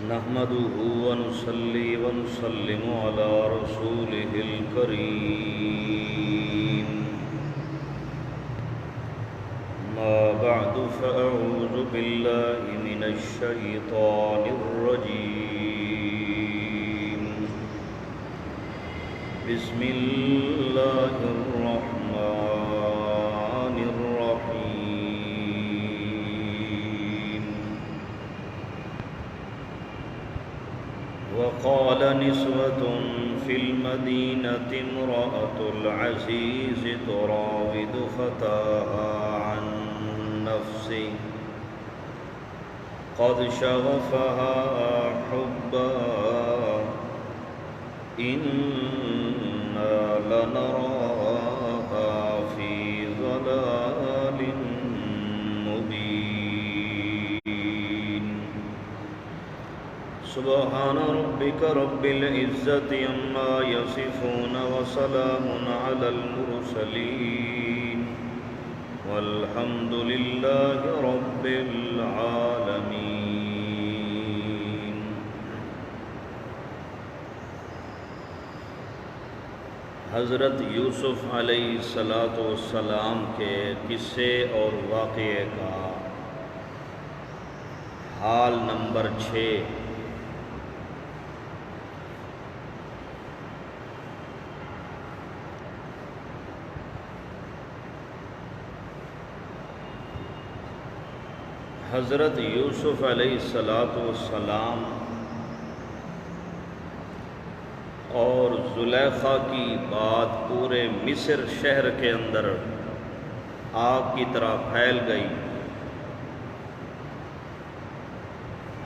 نحمده ونصلي ونسلم على رسوله الكريم. ما بعد فأعوذ بالله من الشيطان الرجيم. بسم الله الرحمن الرحيم. وقال نسوة في المدينة امرأة العزيز تراود فتاها عن نفسه قد شغفها حبا إنا لنراها في ضلال مبين. سبحان ربك رب العزة عما يصفون وسلام على المرسلين والحمد لله رب العالمين. حضرت یوسف علیہ السلام کے قصے اور واقعے کا حال نمبر 6. حضرت یوسف علیہ السلام اور زلیخا کی بات پورے مصر شہر کے اندر آگ کی طرح پھیل گئی.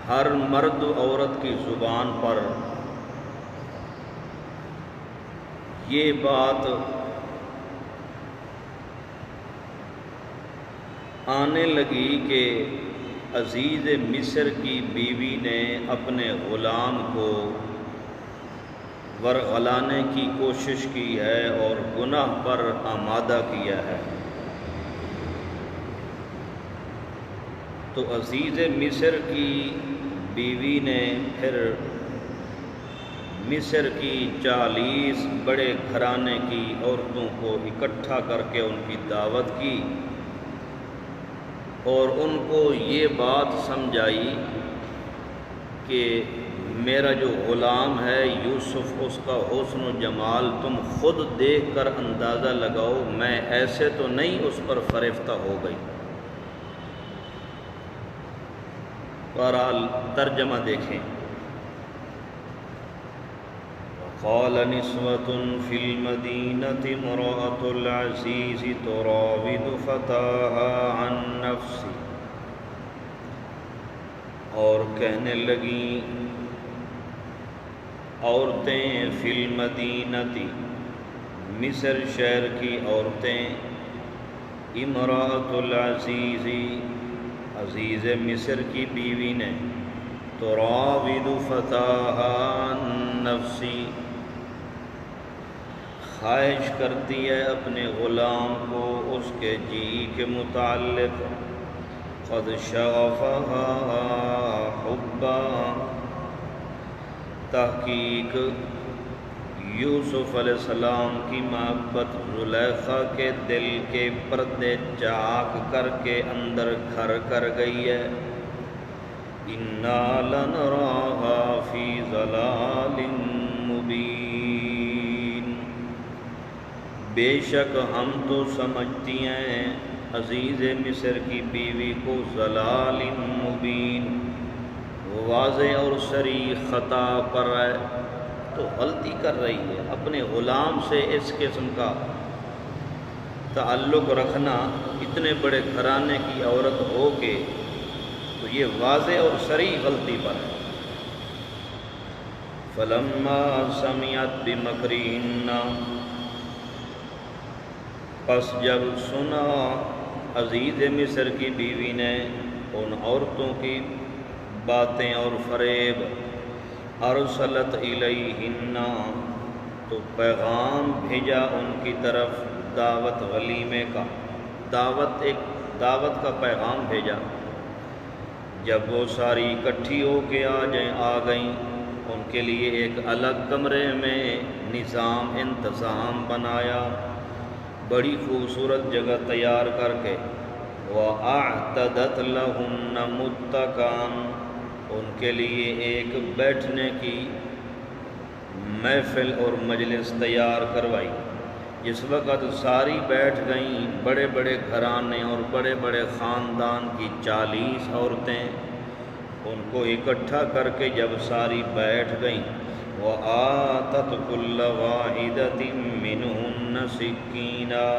ہر مرد عورت کی زبان پر یہ بات آنے لگی کہ عزیز مصر کی بیوی نے اپنے غلام کو ورغلانے کی کوشش کی ہے اور گناہ پر آمادہ کیا ہے. تو عزیز مصر کی بیوی نے پھر مصر کی 40 بڑے گھرانے کی عورتوں کو اکٹھا کر کے ان کی دعوت کی اور ان کو یہ بات سمجھائی کہ میرا جو غلام ہے یوسف، اس کا حسن و جمال تم خود دیکھ کر اندازہ لگاؤ، میں ایسے تو نہیں اس پر فریفتہ ہو گئی. بہرحال ترجمہ دیکھیں. قال نسوة في المدينة امرأة العزيز تراود فتاها عن نفسه. اور کہنے لگیں عورتیں فی المدینۃ، مصر شہر کی عورتیں، امرأۃ العزیز، عزیز مصر کی بیوی نے، تراود فتاها عن نفسی، خواہش کرتی ہے اپنے غلام کو اس کے جی کے متعلق. قد شغفها حبا، تحقیق یوسف علیہ السلام کی محبت زلیخا کے دل کے پردے چاک کر کے اندر گھر کر گئی ہے. انا لنراها فی ضلال مبین، بے شک ہم تو سمجھتی ہیں عزیز مصر کی بیوی کو ضلال مبین، واضح اور صریح خطا پر ہے. تو غلطی کر رہی ہے. اپنے غلام سے اس قسم کا تعلق رکھنا اتنے بڑے گھرانے کی عورت ہو کے تو یہ واضح اور صریح غلطی پر ہے. فلما سمعت بمکرہن، پس جب سنا عزیز مصر کی بیوی نے ان عورتوں کی باتیں اور فریب، ارسلت الیہن، تو پیغام بھیجا ان کی طرف دعوت ولیمے کا، دعوت کا پیغام بھیجا. جب وہ ساری اکٹھی ہو کے آ گئیں، ان کے لیے ایک الگ کمرے میں نظام انتظام بنایا، بڑی خوبصورت جگہ تیار کر کے، وَأَعْتَدَتْ لَهُنَّ مُتَّكَأً، ان کے لیے ایک بیٹھنے کی محفل اور مجلس تیار کروائی۔ جس وقت ساری بیٹھ گئیں، بڑے بڑے گھرانے اور بڑے بڑے خاندان کی 40 عورتیں، ان کو اکٹھا کر کے جب ساری بیٹھ گئیں، وَآتَتْ كُلَّ وَاحِدَةٍ مِّنْهُنَّ سِكِّينًا،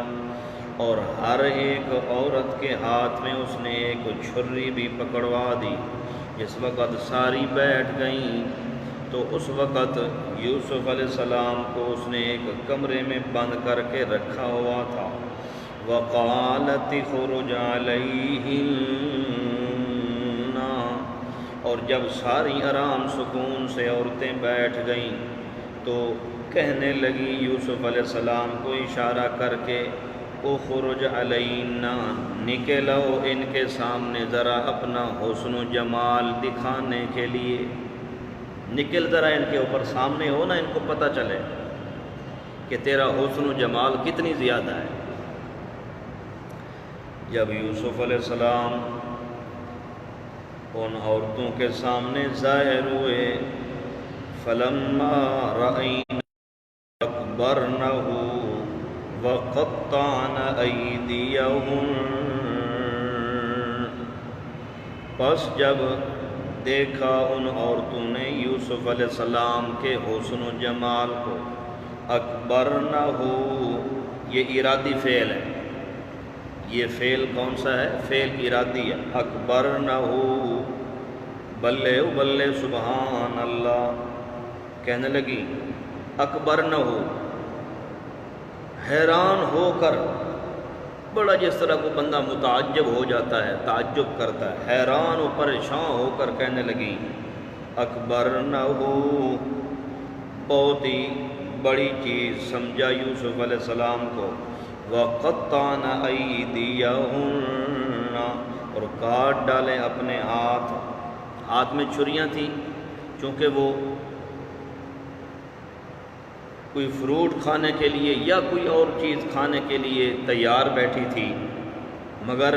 اور ہر ایک عورت کے ہاتھ میں اس نے ایک چھری بھی پکڑوا دی۔ جس وقت ساری بیٹھ گئیں تو اس وقت یوسف علیہ السلام کو اس نے ایک کمرے میں بند کر کے رکھا ہوا تھا۔ وَقَالَتِ اخْرُجْ عَلَيْهِنَّ، اور جب ساری آرام سکون سے عورتیں بیٹھ گئیں تو کہنے لگی یوسف علیہ السلام کو اشارہ کر کے، اخرج علینا، نکلو ان کے سامنے ذرا اپنا حسن و جمال دکھانے کے لیے، نکل ذرا ان کے اوپر سامنے ہو نا، ان کو پتہ چلے کہ تیرا حسن و جمال کتنی زیادہ ہے۔ جب یوسف علیہ السلام ان عورتوں کے سامنے ظاہر ہوئے، فَلَمَّا رَأَيْنَا أَكْبَرْنَهُ وَقَطَّعْنَ أَيْدِيَهُنَّ، پس جب دیکھا ان عورتوں نے یوسف علیہ السلام کے حسن و جمال کو، اکبرنہ، یہ ارادی فعل ہے، یہ فعل کون سا ہے؟ فعل ارادی ہے۔ اکبرنہ، بلے بلے سبحان اللہ، کہنے لگی اکبرنہ، حیران ہو کر، بڑا جس طرح کو بندہ متعجب ہو جاتا ہے، تعجب کرتا ہے، حیران و پریشان ہو کر کہنے لگی اکبرنہ، بہت ہی بڑی چیز سمجھا یوسف علیہ السلام کو، وَقَطَّعْنَ أَيْدِيَهُنَّ، اور کاٹ ڈالے اپنے ہاتھ میں چھریاں تھیں، چونکہ وہ کوئی فروٹ کھانے کے لیے یا کوئی اور چیز کھانے کے لیے تیار بیٹھی تھی، مگر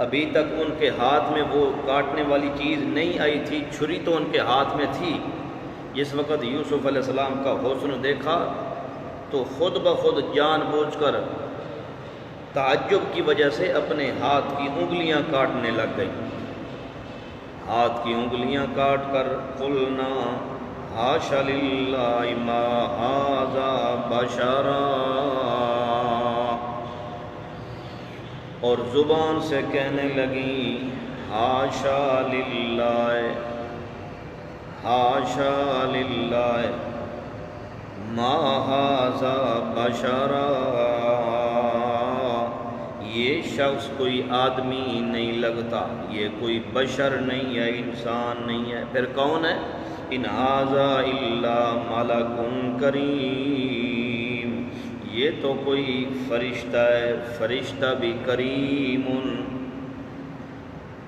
ابھی تک ان کے ہاتھ میں وہ کاٹنے والی چیز نہیں آئی تھی، چھری تو ان کے ہاتھ میں تھی۔ جس وقت یوسف علیہ السلام کا حسن دیکھا تو خود بخود جان بوجھ کر تعجب کی وجہ سے اپنے ہاتھ کی انگلیاں کاٹنے لگ گئی، ہاتھ کی انگلیاں کاٹ کر قلنا حاش للہ ما ھذا بشرا، اور زبان سے کہنے لگی حاشا للہ، حاشا للہ ما ھذا بشرا، یہ شخص کوئی آدمی نہیں لگتا، یہ کوئی بشر نہیں ہے، انسان نہیں ہے، پھر کون ہے؟ ان ھذا الا ملک کریم، یہ تو کوئی فرشتہ ہے، فرشتہ بھی کریم،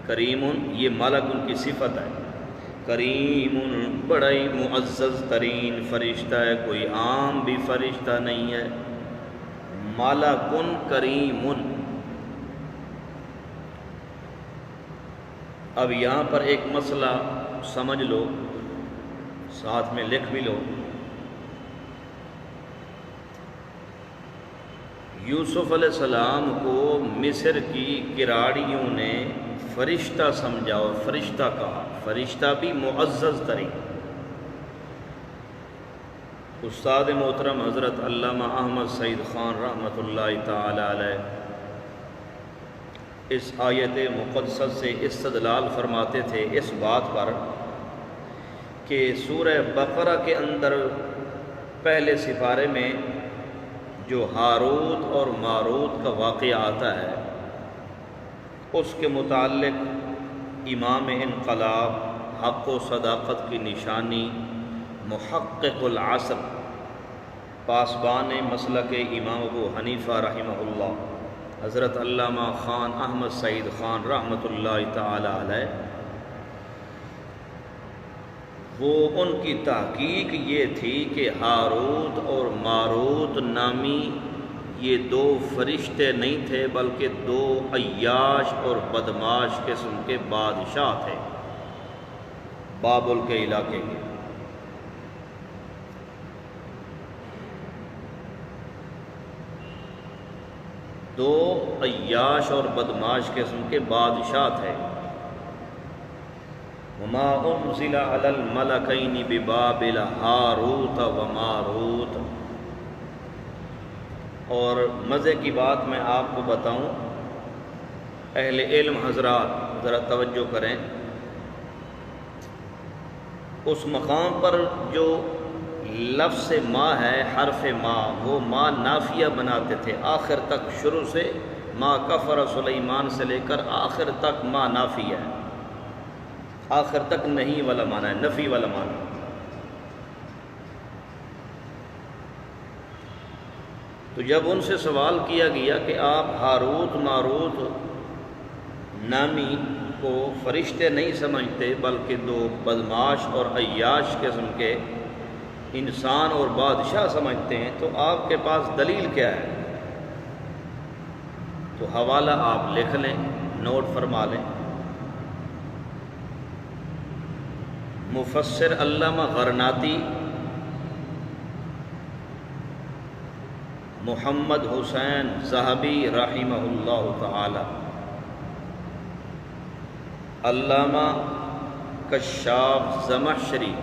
کریم یہ ملک ان کی صفت ہے، کریم بڑا ہی معزز ترین فرشتہ ہے، کوئی عام بھی فرشتہ نہیں ہے، ملک کریم۔ اب یہاں پر ایک مسئلہ سمجھ لو، ساتھ میں لکھ بھی لو۔ یوسف علیہ السلام کو مصر کی کراڑیوں نے فرشتہ سمجھا اور فرشتہ کہا، فرشتہ بھی معزز ترین۔ استاد محترم حضرت علامہ احمد سعید خان رحمۃ اللہ تعالی علیہ اس آیت مقدس سے استدلال فرماتے تھے اس بات پر کہ سورہ بقرہ کے اندر پہلے سپارے میں جو ہاروت اور ماروت کا واقعہ آتا ہے، اس کے متعلق امام انقلاب، حق و صداقت کی نشانی، محقق العصر، پاسبان مسلک امام ابو حنیفہ رحمہ اللہ، حضرت علامہ خان احمد سعید خان رحمۃ اللہ تعالی علیہ، وہ ان کی تحقیق یہ تھی کہ ہاروت اور ماروت نامی یہ دو فرشتے نہیں تھے بلکہ دو عیاش اور بدماش قسم کے بادشاہ تھے بابل کے علاقے کے۔ دو عیاش اور بدماش قسم کے بادشاہ تھے۔ وما انزل علی الملکین ببابل ہاروت و ماروت۔ اور مزے کی بات میں آپ کو بتاؤں، اہل علم حضرات ذرا توجہ کریں، اس مقام پر جو لفظ ما ہے، حرف ما، وہ ما نافیہ بناتے تھے آخر تک، شروع سے ما کفر سلیمان سے لے کر آخر تک ما نافیہ ہے، آخر تک نہیں والا معنی ہے، نفی والا معنی۔ تو جب ان سے سوال کیا گیا کہ آپ ہاروت ماروت نامی کو فرشتے نہیں سمجھتے بلکہ دو بدماش اور عیاش قسم کے انسان اور بادشاہ سمجھتے ہیں، تو آپ کے پاس دلیل کیا ہے؟ تو حوالہ آپ لکھ لیں، نوٹ فرما لیں۔ مفسر علامہ غرناطی محمد حسین ذہبی رحمہ اللہ تعالی، علامہ کشاف زمخشری،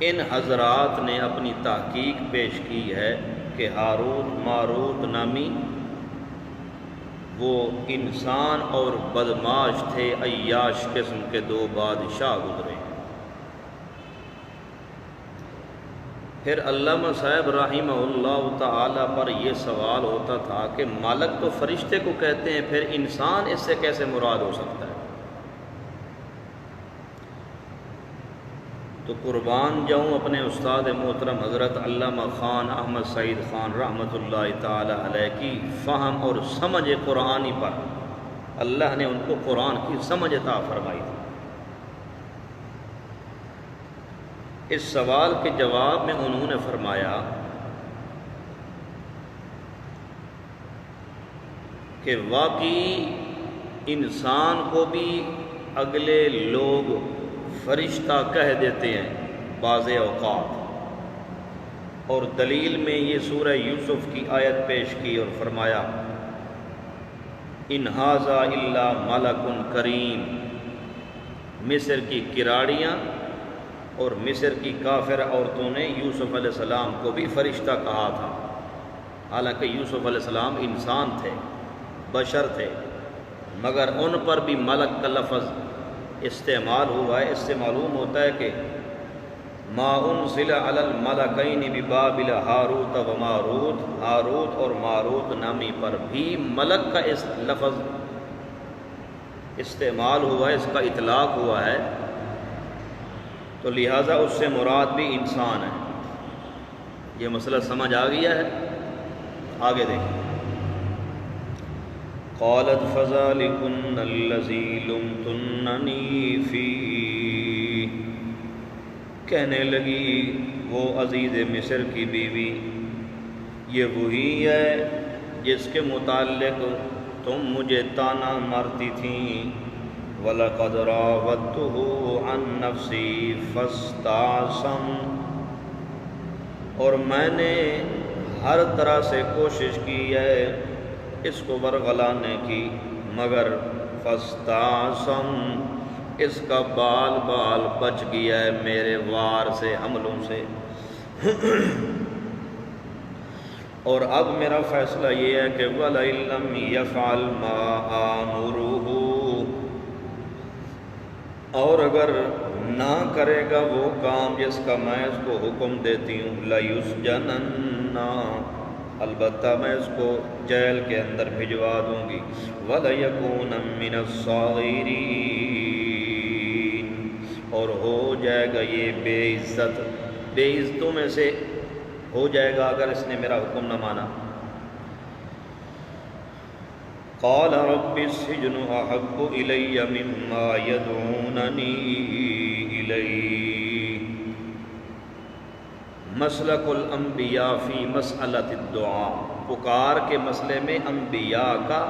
ان حضرات نے اپنی تحقیق پیش کی ہے کہ ہاروت ماروت نامی وہ انسان اور بدماش تھے، عیاش قسم کے دو بادشاہ گزرے۔ پھر علامہ صاحب رحمہ اللہ تعالی پر یہ سوال ہوتا تھا کہ مالک تو فرشتے کو کہتے ہیں، پھر انسان اس سے کیسے مراد ہو سکتا ہے؟ تو قربان جاؤں اپنے استاد محترم حضرت علامہ خان احمد سعید خان رحمۃ اللہ تعالی علیہ کی فہم اور سمجھ قرآنی پر، اللہ نے ان کو قرآن کی سمجھ عطا فرمائی تھی۔ اس سوال کے جواب میں انہوں نے فرمایا کہ واقعی انسان کو بھی اگلے لوگ فرشتہ کہہ دیتے ہیں بعض اوقات، اور دلیل میں یہ سورہ یوسف کی آیت پیش کی اور فرمایا ان ھذا الا ملک کریم۔ مصر کی کراڑیاں اور مصر کی کافر عورتوں نے یوسف علیہ السلام کو بھی فرشتہ کہا تھا، حالانکہ یوسف علیہ السلام انسان تھے، بشر تھے، مگر ان پر بھی ملک کا لفظ استعمال ہوا ہے۔ اس سے معلوم ہوتا ہے کہ ما انزل علی الملکین ببابل ہاروت و ماروت، ہاروت اور ماروت نامی پر بھی ملک کا اس لفظ استعمال ہوا ہے، اس کا اطلاق ہوا ہے، تو لہٰذا اس سے مراد بھی انسان ہے۔ یہ مسئلہ سمجھ آ گیا ہے؟ آگے دیکھیں۔ قالت فذلکن الذی لمتننی فیہ، کہنے لگی وہ عزیز مصر کی بیوی، یہ وہی ہے جس کے متعلق تم مجھے طعنہ مارتی تھیں۔ وَلَقَدْ رَاوَدتُّهُ عَن نَّفْسِهِ فَاسْتَعْصَمَ، اور میں نے ہر طرح سے کوشش کی ہے اس کو ورغلانے کی، مگر فَاسْتَعْصَمَ، اس کا بال بال بچ گیا ہے میرے وار سے، حملوں سے۔ اور اب میرا فیصلہ یہ ہے کہ وَلَئِن لَّمْ يَفْعَلْ مَا آمُرُهُ، اور اگر نہ کرے گا وہ کام جس کا میں اس کو حکم دیتی ہوں، لَيُسْجَنَنَّ، البتہ میں اس کو جیل کے اندر بھجوا دوں گی، وَلَيَكُونَ مِنَ الصَّاغِرِينَ، اور ہو جائے گا یہ بے عزت، بے عزتوں میں سے ہو جائے گا اگر اس نے میرا حکم نہ مانا۔ قال رب السجن احب الی مما یدعوننی الیہ۔ مسلک الانبیاء فی مسئلۃ الدعاء، پکار کے مسئلے میں انبیاء کا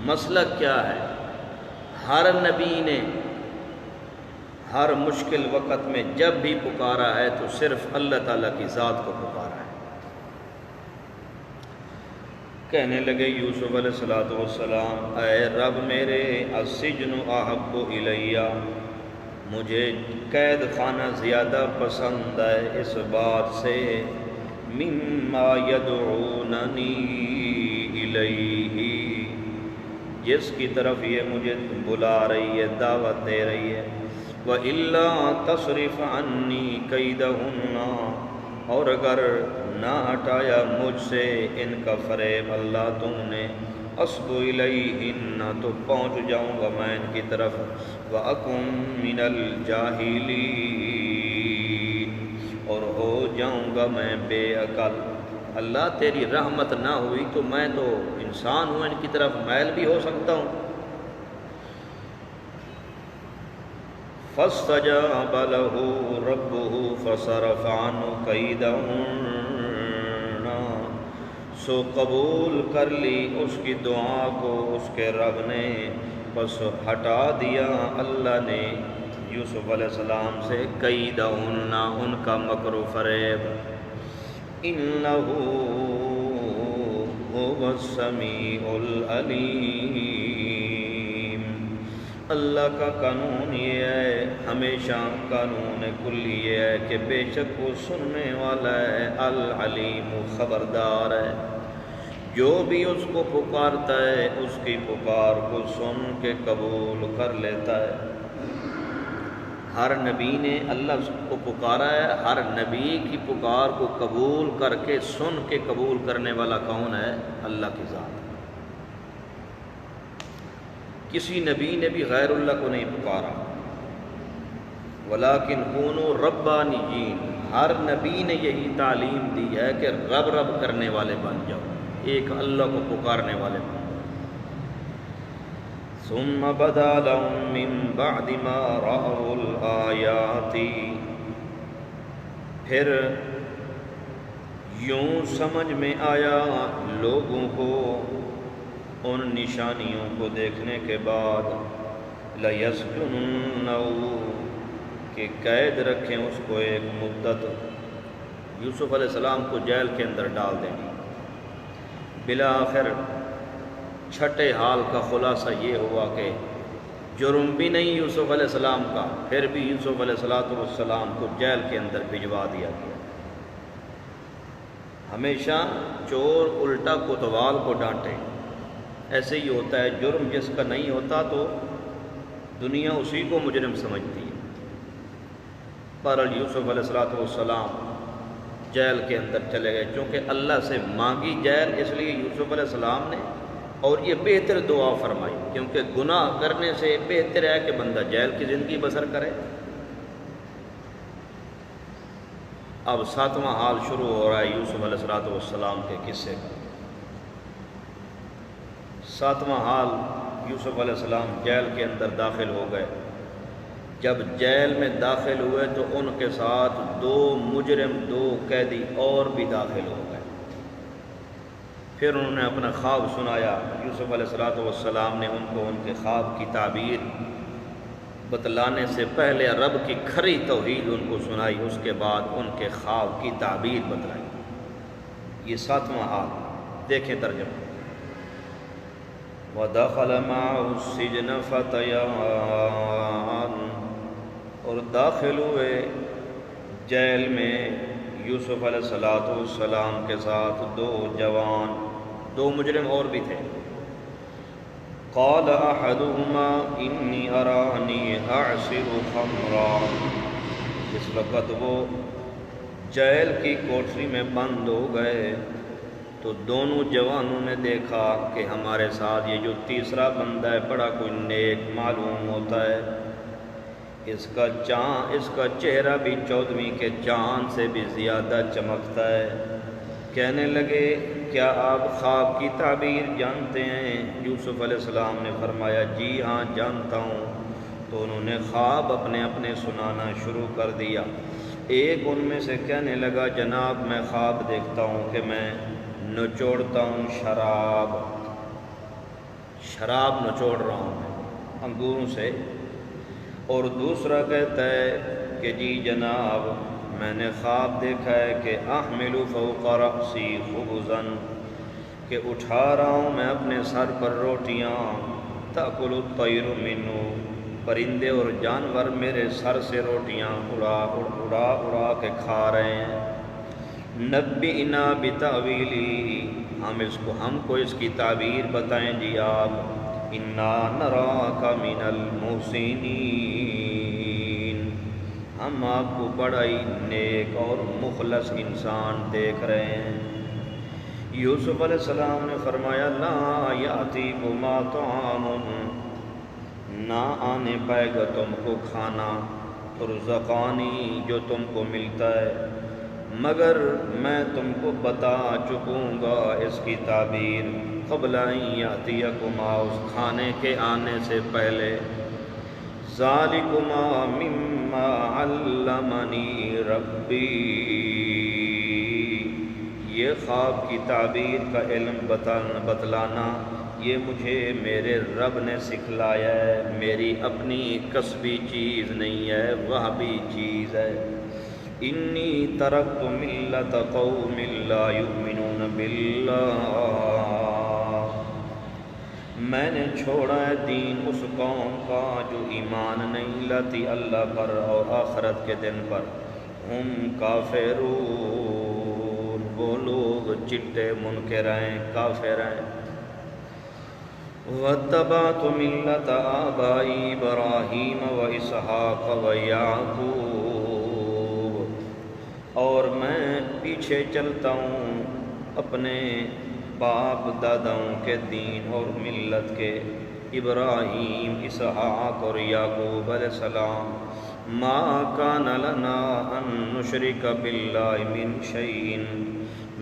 مسلک کیا ہے؟ ہر نبی نے ہر مشکل وقت میں جب بھی پکارا ہے تو صرف اللہ تعالیٰ کی ذات کو پکارا ہے۔ کہنے لگے یوسف علیہ السلام، اے رب میرے، السجن احب الیہ، مجھے قید خانہ زیادہ پسند ہے اس بات سے، مما یدعوننی الیہ، جس کی طرف یہ مجھے بلا رہی ہے، دعوت دے رہی ہے۔ وَإِلَّا تَصْرِفْ عَنِّي كَيْدَهُنَّ، اور اگر نہ ہٹایا مجھ سے ان کا فریب اللہ تم نے، اصب الیہن، تو پہنچ جاؤں گا میں ان کی طرف، وَأَكُن مِّنَ الْجَاهِلِينَ، اور ہو جاؤں گا میں بے عقل۔ اللہ تیری رحمت نہ ہوئی تو میں تو انسان ہوں، ان کی طرف میل بھی ہو سکتا ہوں۔ فاستجاب له ربه فصرف عنه كيدهن، سو قبول کر لی اس کی دعا کو اس کے رب نے، پس ہٹا دیا اللہ نے یوسف علیہ السلام سے کیدہن، ان کا مکر و فریب۔ انہ هو السمیع العلیم، اللہ کا قانون یہ ہے، ہمیشہ قانون کلی یہ ہے کہ بے شک وہ سننے والا ہے، العلیم، خبردار ہے۔ جو بھی اس کو پکارتا ہے اس کی پکار کو سن کے قبول کر لیتا ہے۔ ہر نبی نے اللہ کو پکارا ہے، ہر نبی کی پکار کو قبول کر کے سن کے قبول کرنے والا کون ہے؟ اللہ کی ذات۔ کسی نبی نے بھی غیر اللہ کو نہیں پکارا، ولیکن کونوا ربانیین، ہر نبی نے یہی تعلیم دی ہے کہ رب رب کرنے والے بن جاؤ، ایک اللہ کو پکارنے والے بن جاؤ۔ ثم بدا لهم من بعد ما رأوا الآیات، پھر یوں سمجھ میں آیا لوگوں کو ان نشانیوں کو دیکھنے کے بعد، لَيَسْجُنُنَّهُ، کہ قید رکھیں اس کو ایک مدت، یوسف علیہ السلام کو جیل کے اندر ڈال دیں گے۔ بالآخر چھٹے حال کا خلاصہ یہ ہوا کہ جرم بھی نہیں یوسف علیہ السلام کا، پھر بھی یوسف علیہ السلام کو جیل کے اندر بھجوا دیا گیا۔ ہمیشہ چور الٹا کوتوال کو ڈانٹے، ایسے ہی ہوتا ہے، جرم جس کا نہیں ہوتا تو دنیا اسی کو مجرم سمجھتی ہے۔ پر یوسف علیہ السلام جیل کے اندر چلے گئے، چونکہ اللہ سے مانگی جیل، اس لیے یوسف علیہ السلام نے، اور یہ بہتر دعا فرمائی، کیونکہ گناہ کرنے سے بہتر ہے کہ بندہ جیل کی زندگی بسر کرے۔ اب ساتواں حال شروع ہو رہا ہے یوسف علیہ السلام کے قصے کا۔ ساتواں حال، یوسف علیہ السلام جیل کے اندر داخل ہو گئے۔ جب جیل میں داخل ہوئے تو ان کے ساتھ دو مجرم، دو قیدی اور بھی داخل ہو گئے۔ پھر انہوں نے اپنا خواب سنایا، یوسف علیہ السلام نے ان کو ان کے خواب کی تعبیر بتلانے سے پہلے رب کی کھری توحید ان کو سنائی، اس کے بعد ان کے خواب کی تعبیر بتلائی۔ یہ ساتواں حال، دیکھیں ترجمہ۔ وَدَخَلَ مَعَهُ السِّجْنَ فَتَيَانِ، اور داخل ہوئے جیل میں یوسف علیہ السلام کے ساتھ دو جوان، دو مجرم اور بھی تھے۔ قال احدهما انی ارانی اعصر خمرا، اس وقت وہ جیل کی کوٹری میں بند ہو گئے تو دونوں جوانوں نے دیکھا کہ ہمارے ساتھ یہ جو تیسرا بندہ ہے بڑا کوئی نیک معلوم ہوتا ہے، اس کا چہرہ بھی 14ویں کے چاند سے بھی زیادہ چمکتا ہے، کہنے لگے کیا آپ خواب کی تعبیر جانتے ہیں؟ یوسف علیہ السلام نے فرمایا جی ہاں جانتا ہوں۔ تو انہوں نے خواب اپنے اپنے سنانا شروع کر دیا۔ ایک ان میں سے کہنے لگا جناب میں خواب دیکھتا ہوں کہ میں نچوڑتا ہوں شراب نچوڑ رہا ہوں میں انگوروں سے۔ اور دوسرا کہتا ہے کہ جی جناب میں نے خواب دیکھا ہے کہ احمل فوق رأسی خبزا، کہ اٹھا رہا ہوں میں اپنے سر پر روٹیاں، تأکل الطیر منہ، پرندے اور جانور میرے سر سے روٹیاں اڑا کے کھا رہے ہیں۔ نبئنا بتأویلہ، ہم کو اس کی تعبیر بتائیں جی آپ۔ انا نراک من المحسنین، ہم آپ کو بڑا ہی نیک اور مخلص انسان دیکھ رہے ہیں۔ یوسف علیہ السلام نے فرمایا لا یأتیکما طعام، نہ آنے پائے گا تم کو کھانا، ترزقانی جو تم کو ملتا ہے، مگر میں تم کو بتا چکوں گا اس کی تعبیر قبل ان یأتیکما، اس کھانے کے آنے سے پہلے۔ ذالکما مما علمنی ربی، یہ خواب کی تعبیر کا علم بتلانا یہ مجھے میرے رب نے سکھلایا ہے، میری اپنی کسبی چیز نہیں ہے، وہبی چیز ہے۔ انی ترکت ملت قوم لا یؤمنون باللہ، میں نے چھوڑا ہے دین اس قوم کا جو ایمان نہیں لاتی اللہ پر اور آخرت کے دن پر۔ ہم کافرون، وہ لوگ چٹے منکر ہیں، کافر ہیں۔ واتبعت ملت آبائی ابراہیم واسحاق ویعقوب، اور میں پیچھے چلتا ہوں اپنے باپ داداؤں کے دین اور ملت کے، ابراہیم، اسحاق اور یعقوب علیہ السلام۔ ما کان لنا ان نشرک باللہ من شیء،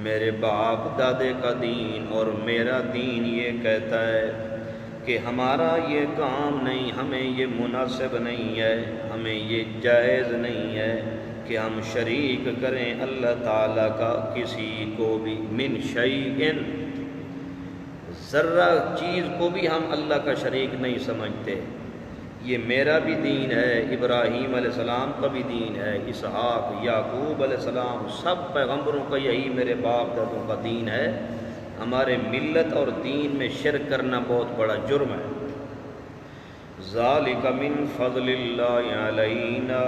میرے باپ دادے کا دین اور میرا دین یہ کہتا ہے کہ ہمارا یہ کام نہیں، ہمیں یہ مناسب نہیں ہے، ہمیں یہ جائز نہیں ہے کہ ہم شریک کریں اللہ تعالیٰ کا کسی کو بھی، من شیء، ذرہ چیز کو بھی ہم اللہ کا شریک نہیں سمجھتے۔ یہ میرا بھی دین ہے، ابراہیم علیہ السلام کا بھی دین ہے، اسحاق، یعقوب علیہ السلام، سب پیغمبروں کا یہی میرے باپ دادوں کا دین ہے۔ ہمارے ملت اور دین میں شرک کرنا بہت بڑا جرم ہے۔ ذالک من فضل اللہ علینا،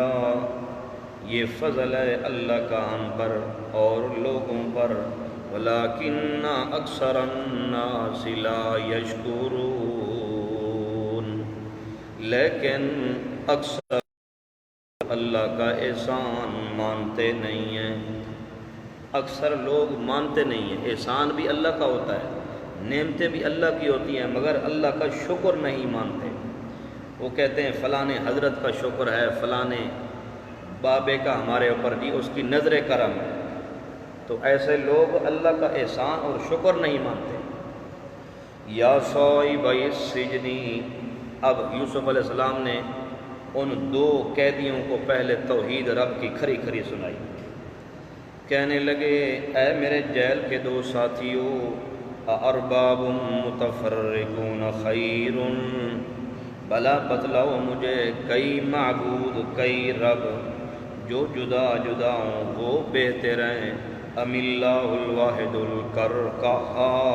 یہ فضل ہے اللہ کا ہم پر اور لوگوں پر۔ ولیکن اکثر الناس لا یشکرون، لیکن اکثر اللہ کا احسان مانتے نہیں ہیں۔ اکثر لوگ مانتے نہیں ہیں، احسان بھی اللہ کا ہوتا ہے، نعمتیں بھی اللہ کی ہوتی ہیں، مگر اللہ کا شکر نہیں مانتے۔ وہ کہتے ہیں فلانے حضرت کا شکر ہے، فلانے بابے کا ہمارے اوپر جی اس کی نظر کرم ہے۔ تو ایسے لوگ اللہ کا احسان اور شکر نہیں مانتے۔ یا صاحب السجن، اب یوسف علیہ السلام نے ان دو قیدیوں کو پہلے توحید رب کی کھری کھری سنائی۔ کہنے لگے اے میرے جیل کے دو ساتھیوں، ارباب متفرقون خیر، بلا بتلاؤ مجھے کئی معبود، کئی رب جو جدا جدا ہوں وہ بہتر ہیں، ام اللہ الواحد القہار،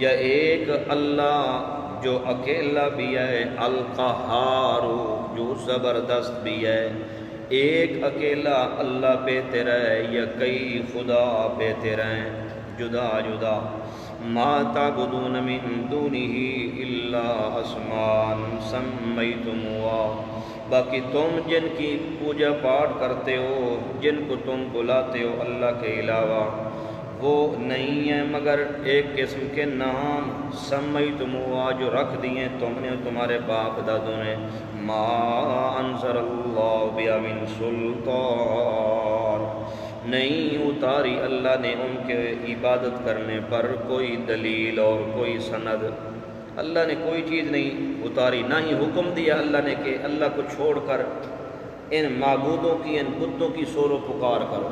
یا ایک اللہ جو اکیلا بھی ہے، القہار جو زبردست بھی ہے۔ ایک اکیلا اللہ بہتر ہے یا کئی خدا بہتر ہیں جدا جدا۔ ما تعبدون من دونہ الا اسماء سمیتموها، باقی تم جن کی پوجا پاٹ کرتے ہو، جن کو تم بلاتے ہو اللہ کے علاوہ، وہ نہیں ہیں مگر ایک قسم کے نام، سمیتموها جو رکھ دیے تم نے، تمہارے باپ دادوں نے، ما انزل اللہ بها من سلطان، نہیں اتاری اللہ نے ان کے عبادت کرنے پر کوئی دلیل اور کوئی سند، اللہ نے کوئی چیز نہیں اتاری، نہ ہی حکم دیا اللہ نے کہ اللہ کو چھوڑ کر ان معبودوں کی، ان بتوں کی سور و پکار کرو،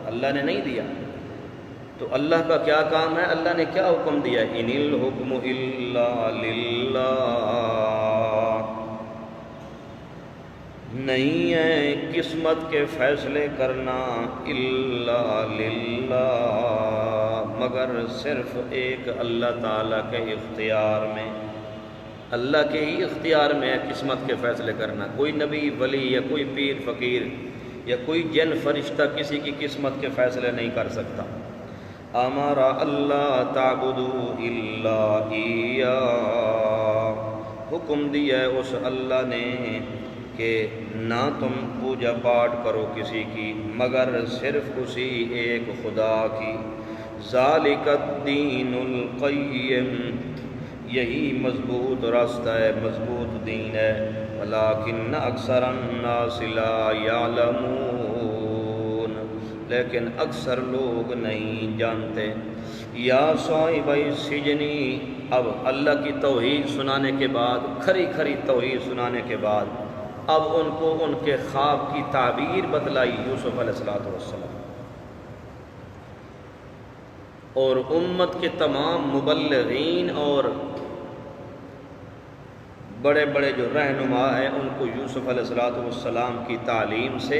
اللہ نے نہیں دیا۔ تو اللہ کا کیا کام ہے، اللہ نے کیا حکم دیا، ان الحکم الا للہ، نہیں ہے قسمت کے فیصلے کرنا الا للہ، مگر صرف ایک اللہ تعالیٰ کے اختیار میں، اللہ کے ہی اختیار میں ہے قسمت کے فیصلے کرنا۔ کوئی نبی ولی یا کوئی پیر فقیر یا کوئی جن فرشتہ کسی کی قسمت کے فیصلے نہیں کر سکتا۔ امر اللہ تعبدوا الا ایاہ، حکم دیا ہے اس اللہ نے کہ نہ تم پوجا پاٹ کرو کسی کی مگر صرف اسی ایک خدا کی۔ ذالک الدین القیم، یہی مضبوط راستہ ہے، مضبوط دین ہے، ولکن اکثر الناس لا یعلمون، لیکن اکثر لوگ نہیں جانتے۔ یا صاحب السجن، اب اللہ کی توحید سنانے کے بعد، کھری کھری توحید سنانے کے بعد اب ان کو ان کے خواب کی تعبیر بتلائی یوسف علیہ السلام، اور امت کے تمام مبلغین اور بڑے بڑے جو رہنما ہیں ان کو یوسف علیہ السلام کی تعلیم سے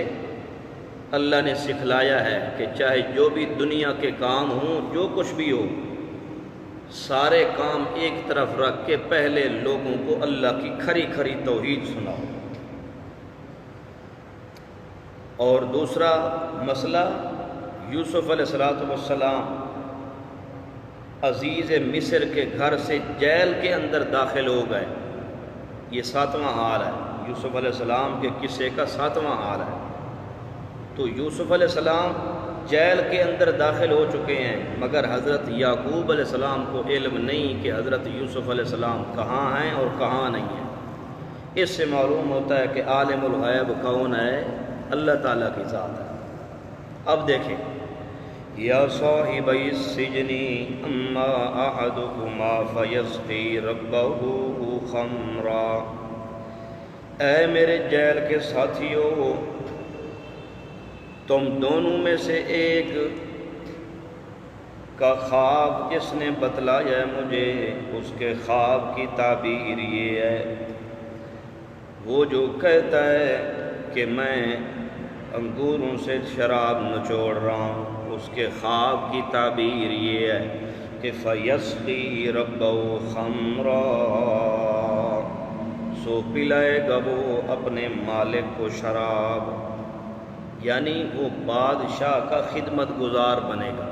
اللہ نے سکھلایا ہے کہ چاہے جو بھی دنیا کے کام ہوں، جو کچھ بھی ہو، سارے کام ایک طرف رکھ کے پہلے لوگوں کو اللہ کی کھری کھری توحید سناؤ۔ اور دوسرا مسئلہ، یوسف علیہ السلام عزیز مصر کے گھر سے جیل کے اندر داخل ہو گئے، یہ 7واں حال ہے، یوسف علیہ السلام کے قصے کا 7واں حال ہے۔ تو یوسف علیہ السلام جیل کے اندر داخل ہو چکے ہیں، مگر حضرت یعقوب علیہ السلام کو علم نہیں کہ حضرت یوسف علیہ السلام کہاں ہیں اور کہاں نہیں ہیں۔ اس سے معلوم ہوتا ہے کہ عالم الغیب کون ہے، اللہ تعالیٰ کی ذات ہے۔ اب دیکھیں، یا صاحب السجن اما احدکما فیسقی ربہ خمرا، اے میرے جیل کے ساتھیوں، تم دونوں میں سے ایک کا خواب جس نے بتلایا ہے مجھے، اس کے خواب کی تعبیر یہ ہے، وہ جو کہتا ہے کہ میں انگوروں سے شراب نچوڑ رہا ہوں، اس کے خواب کی تعبیر یہ ہے کہ فَيَسْقِي رَبَّهُ خَمْرًا، سو پلائے گا وہ اپنے مالک کو شراب، یعنی وہ بادشاہ کا خدمت گزار بنے گا۔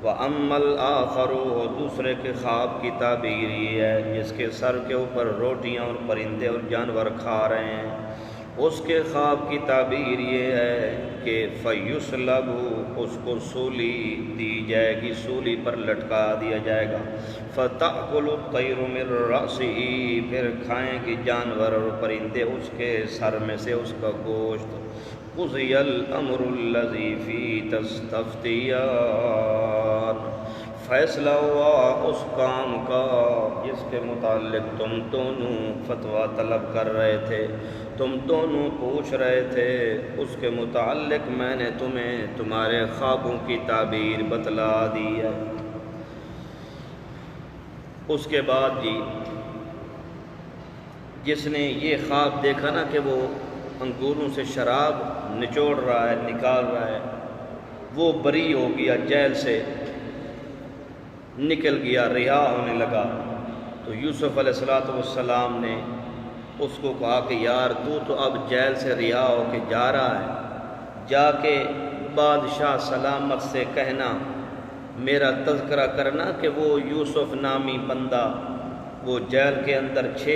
وَأَمَّا الْآخَرُ، دوسرے کے خواب کی تعبیر یہ ہے جس کے سر کے اوپر روٹیاں اور پرندے اور جانور کھا رہے ہیں، اس کے خواب کی تعبیر یہ ہے کہ فَيُسْلَبُ، اس کو سولی دی جائے گی، سولی پر لٹکا دیا جائے گا، فَتَأْكُلُ الطَّيْرُ مِن رَأْسِهِ، پھر کھائیں گے جانور اور پرندے اس کے سر میں سے اس کا گوشت۔ قُضِيَ الْأَمْرُ الَّذِي فِيهِ تَسْتَفْتِيَانِ، فیصلہ ہوا اس کام کا جس کے متعلق تم دونوں فتویٰ طلب کر رہے تھے، تم دونوں پوچھ رہے تھے، اس کے متعلق میں نے تمہیں تمہارے خوابوں کی تعبیر بتلا دی ہے۔ اس کے بعد جی جس نے یہ خواب دیکھا نا کہ وہ انگوروں سے شراب نچوڑ رہا ہے، نکال رہا ہے، وہ بری ہو گیا، جیل سے نکل گیا، رہا ہونے لگا۔ تو یوسف علیہ السلام نے اس کو کہا کہ یار تو اب جیل سے رہا ہو کے جا رہا ہے، جا کے بادشاہ سلامت سے کہنا، میرا تذکرہ کرنا کہ وہ یوسف نامی بندہ وہ جیل کے اندر 6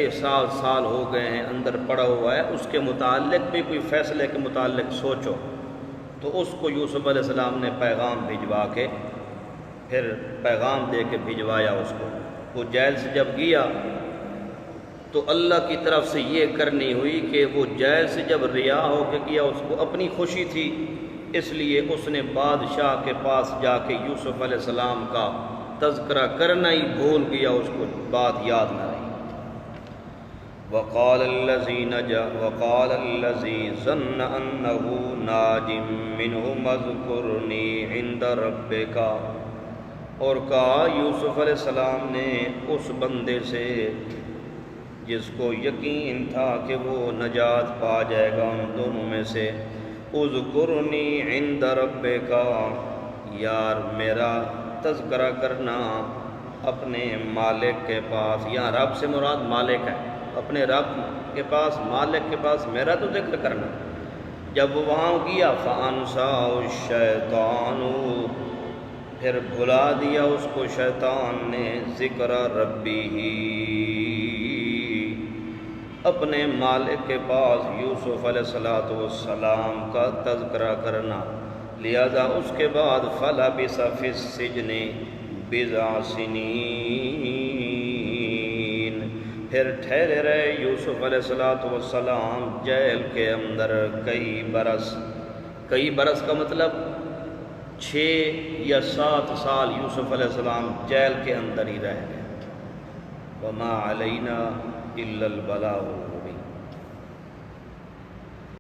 سال ہو گئے ہیں، اندر پڑا ہوا ہے، اس کے متعلق بھی کوئی فیصلے کے متعلق سوچو۔ تو اس کو یوسف علیہ السلام نے پیغام بھجوا کے، پھر پیغام دے کے بھجوایا اس کو۔ وہ جیل سے جب گیا تو اللہ کی طرف سے یہ کرنی ہوئی کہ وہ جیل سے جب رہا ہو کے گیا، اس کو اپنی خوشی تھی اس لیے اس نے بادشاہ کے پاس جا کے یوسف علیہ السلام کا تذکرہ کرنا ہی بھول گیا، اس کو بات یاد نہ رہی۔ وقال الذي ظن انه ناج منه اذكرني عند ربك، اور کہا یوسف علیہ السلام نے اس بندے سے جس کو یقین تھا کہ وہ نجات پا جائے گا ان دونوں میں سے، اذکرنی عند ربک، یار میرا تذکرہ کرنا اپنے مالک کے پاس۔ یہاں رب سے مراد مالک ہے، اپنے رب کے پاس، مالک کے پاس میرا تو ذکر کرنا۔ جب وہ وہاں گیا فَأَنْسَاهُ الشَّيْطَانُ، پھر بھلا دیا اس کو شیطان نے ذکر ربی ہی، اپنے مالک کے پاس یوسف علیہ السلام کا تذکرہ کرنا، لہذا اس کے بعد فَلَبِثَ فِي السِّجْنِ بِضْعَ سِنِينَ، پھر ٹھہرے رہے یوسف علیہ السلام جیل کے اندر کئی برس۔ کئی برس کا مطلب 6 یا 7 سال یوسف علیہ السلام جیل کے اندر ہی رہ گئے۔ وَمَا عَلَيْنَا إِلَّا الْبَلَاغُ